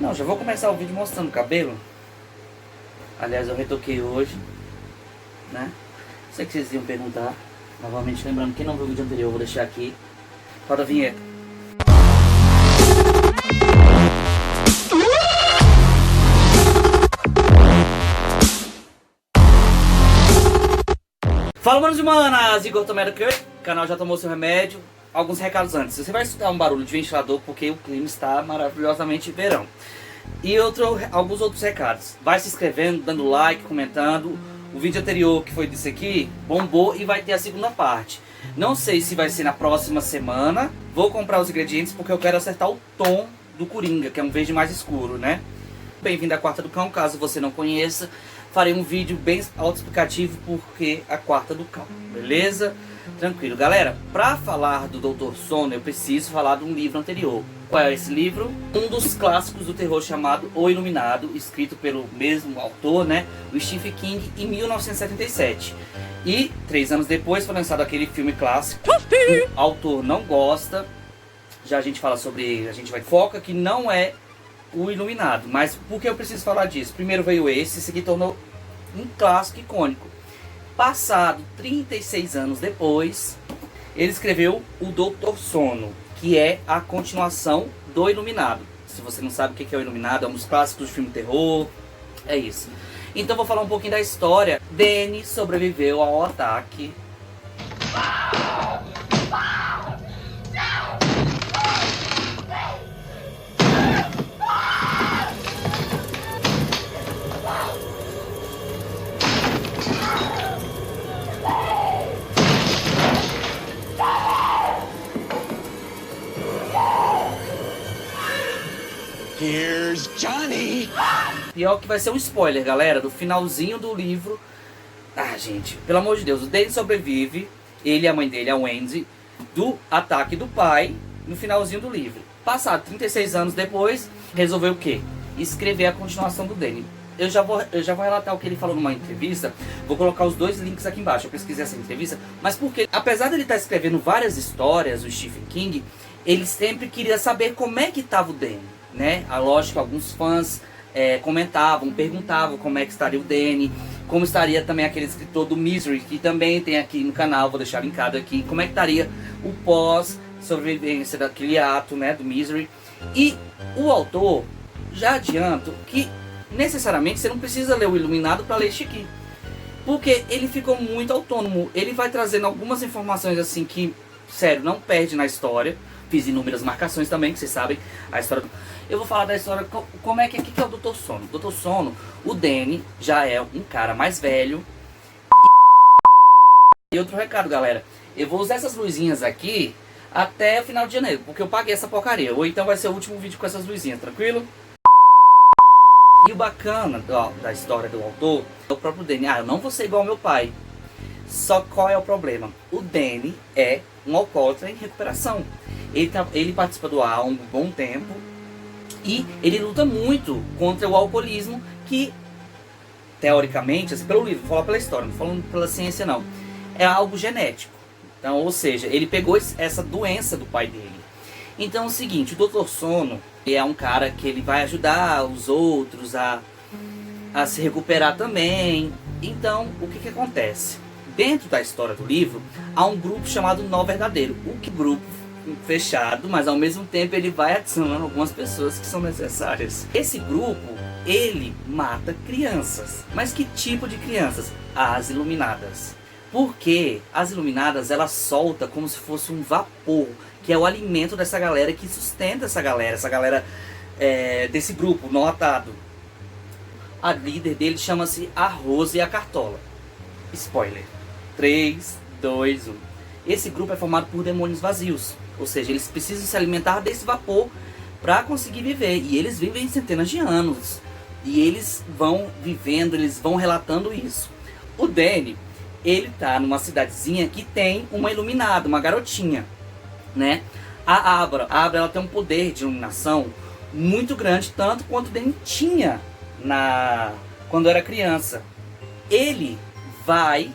Não, já vou começar o vídeo mostrando o cabelo. Aliás, eu retoquei hoje, né? Sei que vocês iam perguntar. Novamente, lembrando, quem não viu o vídeo anterior, eu vou deixar aqui. Roda a vinheta. Fala, manos e manas! Igor Tomero aqui, canal Já Tomou Seu Remédio. Alguns recados antes. Você vai escutar um barulho de ventilador porque o clima está maravilhosamente verão. E alguns outros recados. Vai se inscrevendo, dando like, comentando. O vídeo anterior, que foi disso aqui, bombou e vai ter a segunda parte. Não sei se vai ser na próxima semana. Vou comprar os ingredientes porque eu quero acertar o tom do Coringa, que é um verde mais escuro, né? Bem-vindo à Quarta do Cão, caso você não conheça. Farei um vídeo bem autoexplicativo porque a Quarta do Cão, beleza? Tranquilo, galera. Pra falar do Dr. Sono, eu preciso falar de um livro anterior. Qual é esse livro? Um dos clássicos do terror chamado O Iluminado, escrito pelo mesmo autor, né? O Stephen King, em 1977. E 3 anos depois foi lançado aquele filme clássico. O autor não gosta. Já a gente fala sobre... A gente vai foca que não é O Iluminado. Mas por que eu preciso falar disso? Primeiro veio esse que tornou um clássico icônico. Passado 36 anos depois, ele escreveu o Dr. Sono, que é a continuação do Iluminado. Se você não sabe o que é o Iluminado, é um dos clássicos de filme terror, é isso. Então vou falar um pouquinho da história. Danny sobreviveu ao ataque. Here's Johnny! Pior que vai ser um spoiler, galera, do finalzinho do livro. Ah, gente, pelo amor de Deus, o Danny sobrevive, ele e a mãe dele, a Wendy, do ataque do pai no finalzinho do livro. Passado 36 anos depois, resolveu o quê? Escrever a continuação do Danny. Eu já vou relatar o que ele falou numa entrevista. Vou colocar os 2 links aqui embaixo. Eu pesquisei essa entrevista. Mas porque, apesar de ele estar escrevendo várias histórias, o Stephen King, ele sempre queria saber como é que estava o Danny, né? Lógico, alguns fãs comentavam, perguntavam como é que estaria o Danny, como estaria também aquele escritor do Misery, que também tem aqui no canal, vou deixar linkado aqui, como é que estaria o pós-sobrevivência daquele ato, né, do Misery. E o autor, já adianto, que necessariamente você não precisa ler o Iluminado para ler isso aqui, porque ele ficou muito autônomo. Ele vai trazendo algumas informações assim que, sério, não perde na história. Fiz inúmeras marcações também, que vocês sabem a história do... Eu vou falar da história, como é que é o Dr. Sono. Dr. Sono, o Danny já é um cara mais velho. E outro recado, galera. Eu vou usar essas luzinhas aqui até o final de janeiro, porque eu paguei essa porcaria. Ou então vai ser o último vídeo com essas luzinhas, tranquilo? E o bacana da história do autor é o próprio Danny. Ah, eu não vou ser igual ao meu pai. Só qual é o problema? O Danny é um alcoólatra em recuperação. Ele participa do AA há um bom tempo e ele luta muito contra o alcoolismo, que teoricamente, assim, pelo livro, vou falar pela história, não falando pela ciência não, é algo genético. Então, ou seja, ele pegou essa doença do pai dele. Então é o seguinte, o Dr. Sono é um cara que ele vai ajudar os outros a se recuperar também. Então, o que acontece? Dentro da história do livro, há um grupo chamado Nó Verdadeiro. O que grupo fechado, mas ao mesmo tempo ele vai adicionando algumas pessoas que são necessárias. Esse grupo, ele mata crianças. Mas que tipo de crianças? As iluminadas. Porque as iluminadas, ela solta como se fosse um vapor, que é o alimento dessa galera, que sustenta essa galera desse grupo não atado. A líder dele chama-se a Rose e a Cartola. Spoiler. 3, 2, 1. Esse grupo é formado por demônios vazios. Ou seja, eles precisam se alimentar desse vapor para conseguir viver. E eles vivem centenas de anos. E eles vão vivendo, eles vão relatando isso. O Danny, ele tá numa cidadezinha que tem uma iluminada, uma garotinha, né? A Abra, ela tem um poder de iluminação muito grande, tanto quanto o Danny tinha quando era criança. Ele vai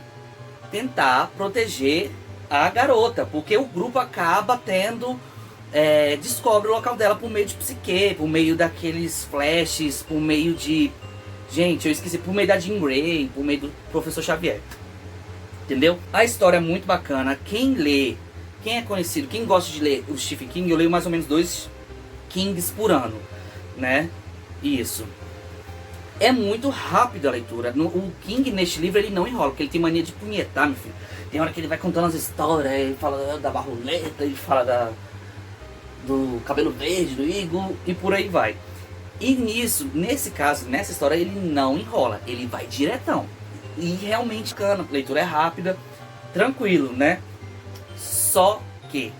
tentar proteger a garota, porque o grupo acaba tendo descobre o local dela por meio de psique, por meio daqueles flashes, por meio de... Gente, eu esqueci, por meio da Jean Grey, por meio do Professor Xavier. Entendeu? A história é muito bacana. Quem lê, quem é conhecido, quem gosta de ler o Stephen King, eu leio mais ou menos 2 Kings por ano, né? Isso. É muito rápido a leitura. O King, neste livro, ele não enrola, porque ele tem mania de punhetar, meu filho. Tem hora que ele vai contando as histórias, ele fala da Barroleta, ele fala do Cabelo Verde, do Eagle, e por aí vai. E nesse caso, nessa história, ele não enrola, ele vai diretão. E realmente, a leitura é rápida, tranquilo, né? Só que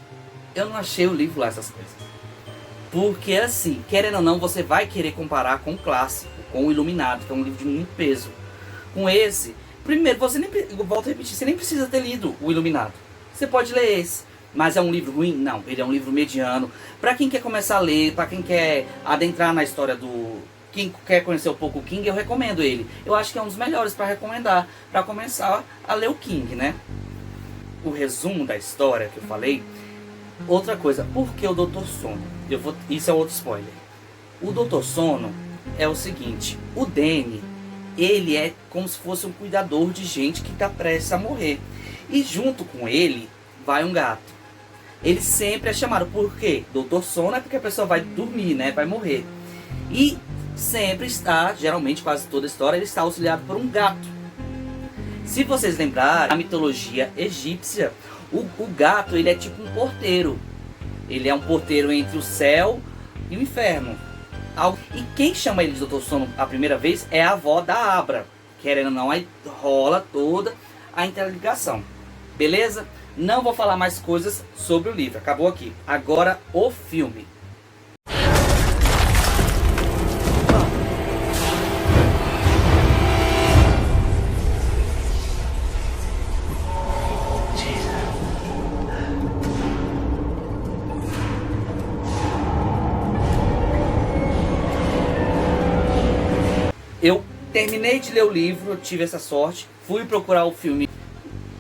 eu não achei o livro lá essas coisas. Porque assim, querendo ou não, você vai querer comparar com o clássico, com o Iluminado, que é um livro de muito peso. Com esse, primeiro, eu volto a repetir, você nem precisa ter lido o Iluminado. Você pode ler esse. Mas é um livro ruim? Não, ele é um livro mediano. Pra quem quer começar a ler, pra quem quer adentrar na história do... Quem quer conhecer um pouco o King, eu recomendo ele. Eu acho que é um dos melhores pra recomendar, pra começar a ler o King, né? O resumo da história que eu falei. Outra coisa, por que o Dr. Sono? Isso é outro spoiler. O Dr. Sono é o seguinte, o Danny, ele é como se fosse um cuidador de gente que tá prestes a morrer. E junto com ele vai um gato. Ele sempre é chamado, por quê? Dr. Sono é porque a pessoa vai dormir, né? Vai morrer. E sempre está, geralmente quase toda a história, ele está auxiliado por um gato. Se vocês lembrarem, a mitologia egípcia, o gato, ele é tipo um porteiro. Ele é um porteiro entre o céu e o inferno. E quem chama ele de Dr. Sono a primeira vez é a avó da Abra. Querendo ou não, aí rola toda a interligação. Beleza? Não vou falar mais coisas sobre o livro. Acabou aqui. Agora o filme. Eu terminei de ler o livro, eu tive essa sorte, fui procurar o filme.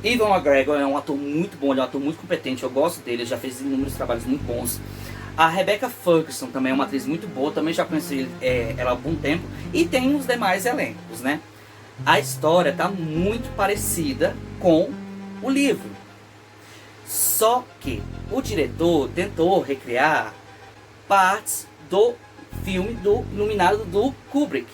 Ewan McGregor é um ator muito bom, ele é um ator muito competente, eu gosto dele, ele já fez inúmeros trabalhos muito bons. A Rebecca Ferguson também é uma atriz muito boa, também já conheci ela há algum tempo. E tem os demais elencos, né? A história tá muito parecida com o livro. Só que o diretor tentou recriar partes do filme do Iluminado do Kubrick.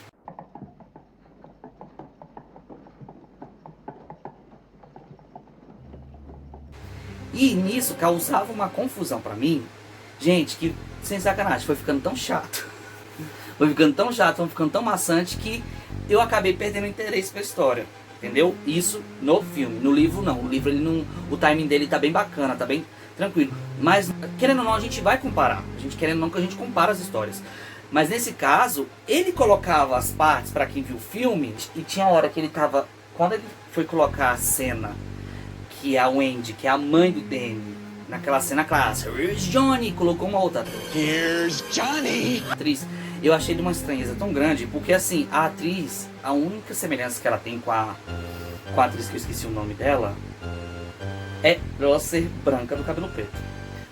E nisso causava uma confusão pra mim. Gente, que sem sacanagem, foi ficando tão chato. Foi ficando tão chato, foi ficando tão maçante que eu acabei perdendo interesse pela história. Entendeu? Isso no filme. No livro não. O livro ele não. O timing dele tá bem bacana, tá bem tranquilo. Mas querendo ou não, a gente vai comparar. A gente querendo ou não que a gente compara as histórias. Mas nesse caso, ele colocava as partes pra quem viu o filme. E tinha hora que ele tava. Quando ele foi colocar a cena que a Wendy, que é a mãe do Danny, naquela cena clássica, Here's Johnny, colocou uma outra Here's Johnny! atriz. Eu achei de uma estranheza tão grande, porque assim, a atriz, a única semelhança que ela tem com a atriz que eu esqueci o nome dela, é ela ser branca do cabelo preto.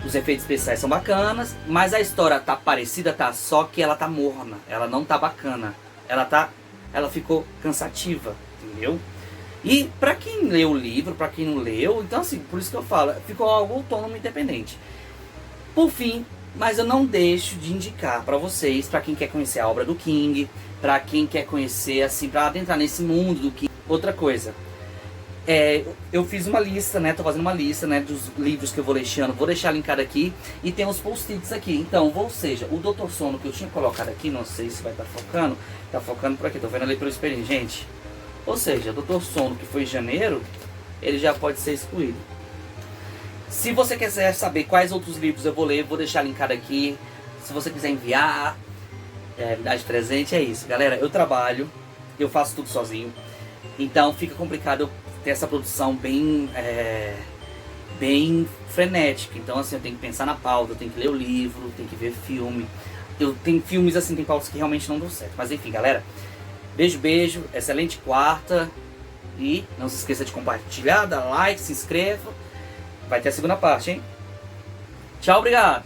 Os efeitos especiais são bacanas, mas a história tá parecida, tá? Só que ela tá morna, ela não tá bacana. Ela ficou cansativa, entendeu? E pra quem leu o livro, pra quem não leu, então assim, por isso que eu falo, ficou algo autônomo e independente. Por fim, mas eu não deixo de indicar pra vocês, pra quem quer conhecer a obra do King, pra quem quer conhecer, assim, pra adentrar nesse mundo do King. Outra coisa, eu fiz uma lista, né, tô fazendo uma lista, né, dos livros que eu vou ler este ano, vou deixar linkado aqui, e tem os post-its aqui. Então, ou seja, o Dr. Sono que eu tinha colocado aqui, não sei se vai estar focando, tá focando por aqui, tô vendo ali pelo espelhinho, gente. Ou seja, o Dr. Sono, que foi em janeiro, ele já pode ser excluído. Se você quiser saber quais outros livros eu vou ler, vou deixar linkado aqui. Se você quiser enviar, me dar de presente, é isso. Galera, eu trabalho, eu faço tudo sozinho. Então fica complicado eu ter essa produção bem frenética. Então assim, eu tenho que pensar na pauta, eu tenho que ler o livro, eu tenho que ver filme. Eu tenho filmes assim, tem pautas que realmente não dão certo. Mas enfim, galera. Beijo, beijo, excelente quarta. E não se esqueça de compartilhar, dar like, se inscreva. Vai ter a segunda parte, hein? Tchau, obrigado.